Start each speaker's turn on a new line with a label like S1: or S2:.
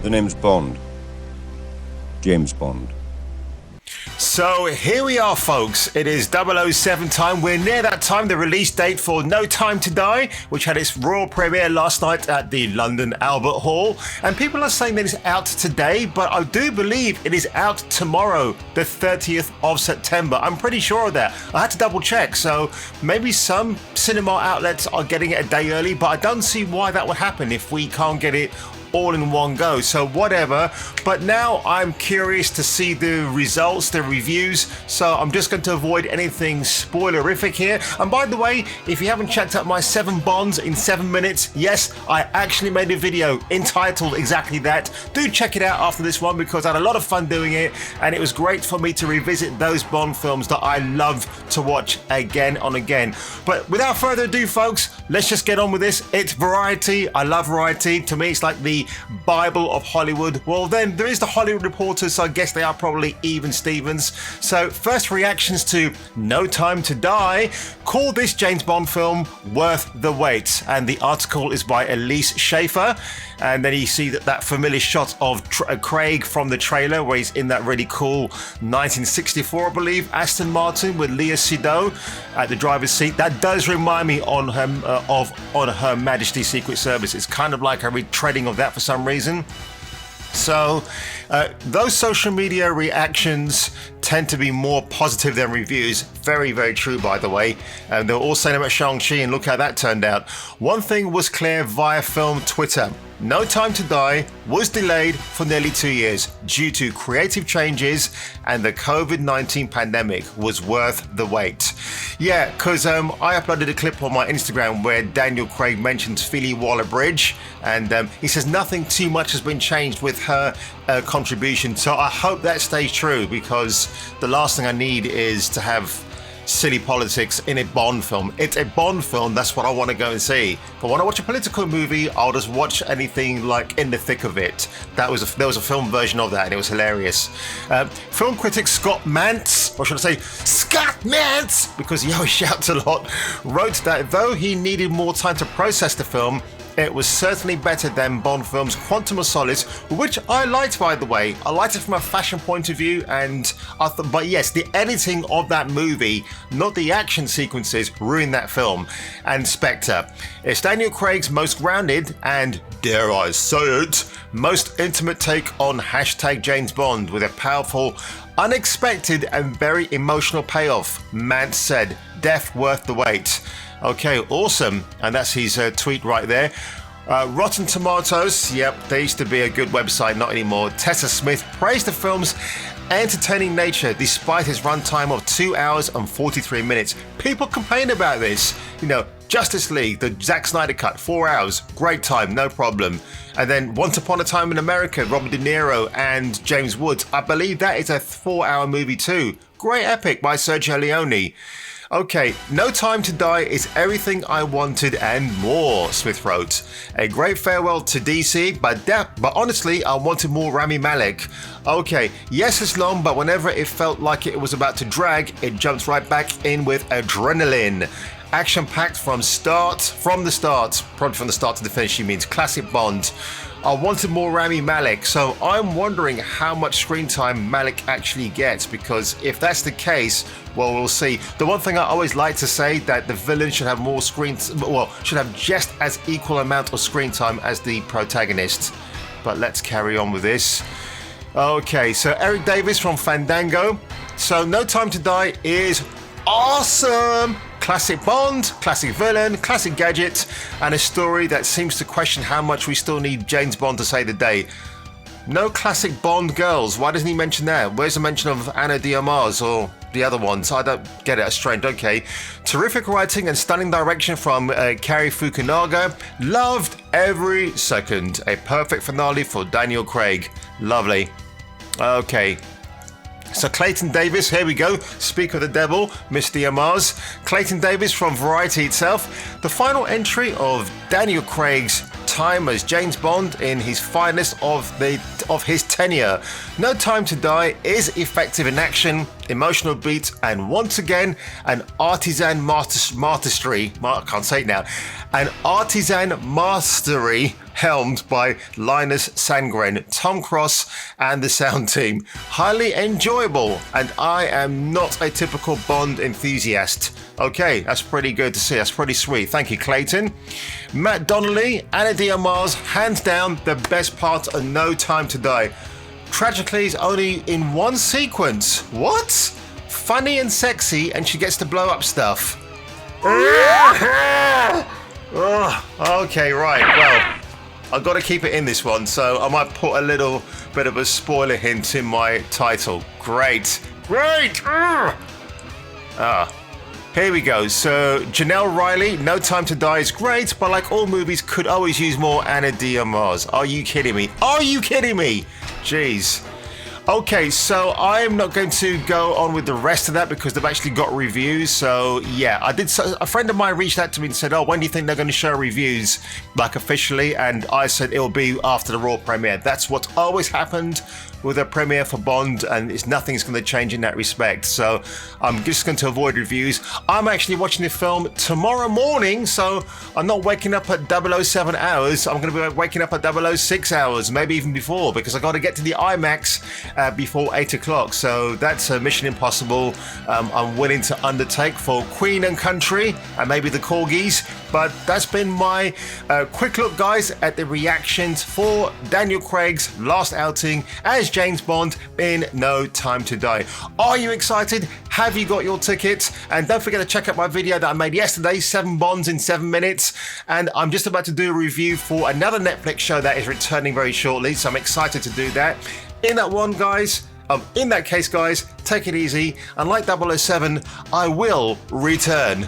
S1: The name's Bond. James Bond.
S2: So here we are, folks. It is 007 time. We're near that time, the release date for No Time to Die, which had its royal premiere last night at the London Albert Hall. And people are saying that it's out today, but I do believe it is out tomorrow, the 30th of September. I'm pretty sure of that. I had to double check. So maybe some cinema outlets are getting it a day early, but I don't see why that would happen if we can't get it all in one go. So whatever, but now I'm curious to see the results, the reviews, so I'm just going to avoid anything spoilerific here. And by the way, if you haven't checked out my 7 Bonds in 7 minutes, yes, I actually made a video entitled exactly that. Do check it out after this one, because I had a lot of fun doing it, and it was great for me to revisit those Bond films that I love to watch again and again. But without further ado, folks, let's just get on with this. It's variety. I love variety. To me, it's like the Bible of Hollywood. Well, then there is the Hollywood Reporter, so I guess they are probably even Stevens. So first reactions to No Time to Die call this James Bond film worth the wait, and the article is by Elise Schaefer. And then you see that familiar shot of Craig from the trailer, where he's in that really cool 1964, I believe, Aston Martin with Léa Seydoux at the driver's seat. That does remind me on Her Majesty's Secret Service. It's kind of like a retreading of that for some reason. So those social media reactions tend to be more positive than reviews. Very, very true, by the way. They were all saying about Shang-Chi, and look how that turned out. One thing was clear via film Twitter. No Time to Die was delayed for nearly 2 years due to creative changes, and the COVID-19 pandemic was worth the wait. Yeah, because I uploaded a clip on my Instagram where Daniel Craig mentions Phoebe Waller-Bridge, and he says nothing too much has been changed with her contribution. So I hope that stays true, because the last thing I need is to have silly politics in a Bond film. It's a Bond film, that's what I want to go and see. But when I watch a political movie, I'll just watch anything like in the thick of it. There was a film version of that, and it was hilarious. Film critic Scott Mantz, or should I say Scott Mantz, because he always shouts a lot, wrote that though he needed more time to process the film, it was certainly better than Bond films Quantum of Solace, which I liked, by the way. I liked it from a fashion point of view, and but yes, the editing of that movie, not the action sequences, ruined that film. And Spectre. It's Daniel Craig's most grounded and, dare I say it, most intimate take on #James Bond, with a powerful, unexpected and very emotional payoff. Mantz said, "Def worth the wait." Okay, awesome. And that's his tweet right there. Rotten Tomatoes, yep, they used to be a good website, not anymore. Tessa Smith praised the film's entertaining nature despite its runtime of 2 hours and 43 minutes. People complain about this. You know, Justice League, the Zack Snyder cut, 4 hours, great time, no problem. And then Once Upon a Time in America, Robert De Niro and James Woods. I believe that is a 4-hour movie too. Great epic by Sergio Leone. Okay, No Time to Die is everything I wanted and more, Smith wrote. A great farewell to DC, but honestly, I wanted more Rami Malek. Okay, yes, it's long, but whenever it felt like it was about to drag, it jumps right back in with adrenaline. Action-packed from the start, probably from the start to the finish, she means classic Bond. I wanted more Rami Malek, so I'm wondering how much screen time Malek actually gets, because if that's the case, well, we'll see. The one thing I always like to say, that the villain should have more should have just as equal amount of screen time as the protagonist. But let's carry on with this. Okay, so Eric Davis from Fandango. So No Time to Die is awesome! Classic Bond, classic villain, classic gadget, and a story that seems to question how much we still need James Bond to save the day. No classic Bond girls. Why doesn't he mention that? Where's the mention of Ana de Armas or the other ones? I don't get it. It's strange. Okay. Terrific writing and stunning direction from Cary Fukunaga. Loved every second. A perfect finale for Daniel Craig. Lovely. Okay. So Clayton Davis, here we go. Speak of the devil, Miss Diamaz. Clayton Davis from Variety itself. The final entry of Daniel Craig's time as James Bond in his finest of his tenure. No Time to Die is effective in action, emotional beats, and once again an artisan mastery. I can't say it now. An artisan mastery helmed by Linus Sandgren, Tom Cross, and the sound team. Highly enjoyable, and I am not a typical Bond enthusiast. Okay, that's pretty good to see. That's pretty sweet. Thank you, Clayton. Matt Donnelly, Ana de Armas, hands down the best part of No Time to Die. Tragically, it's only in one sequence. What? Funny and sexy, and she gets to blow up stuff. Okay, right. Well, I've got to keep it in this one, so I might put a little bit of a spoiler hint in my title. Great. Here we go. So, Janelle Riley, No Time to Die is great, but like all movies, could always use more Ana de Armas. Are you kidding me? Jeez. Okay, so I'm not going to go on with the rest of that because they've actually got reviews. So yeah, a friend of mine reached out to me and said, "Oh, when do you think they're going to show reviews, like officially?" And I said it'll be after the Raw premiere. That's what always happened with a premiere for Bond, and nothing's going to change in that respect. So I'm just going to avoid reviews. I'm actually watching the film tomorrow morning, so I'm not waking up at 007 hours. I'm going to be waking up at 006 hours, maybe even before, because I got to get to the IMAX before 8 o'clock. So that's a mission impossible I'm willing to undertake for Queen and Country and maybe the Corgis. But that's been my quick look, guys, at the reactions for Daniel Craig's last outing as James Bond in No Time to Die. Are you excited? Have you got your tickets? And don't forget to check out my video that I made yesterday, 7 Bonds in 7 minutes. And I'm just about to do a review for another Netflix show that is returning very shortly, so I'm excited to do that. In that case, guys, take it easy. And like 007, I will return.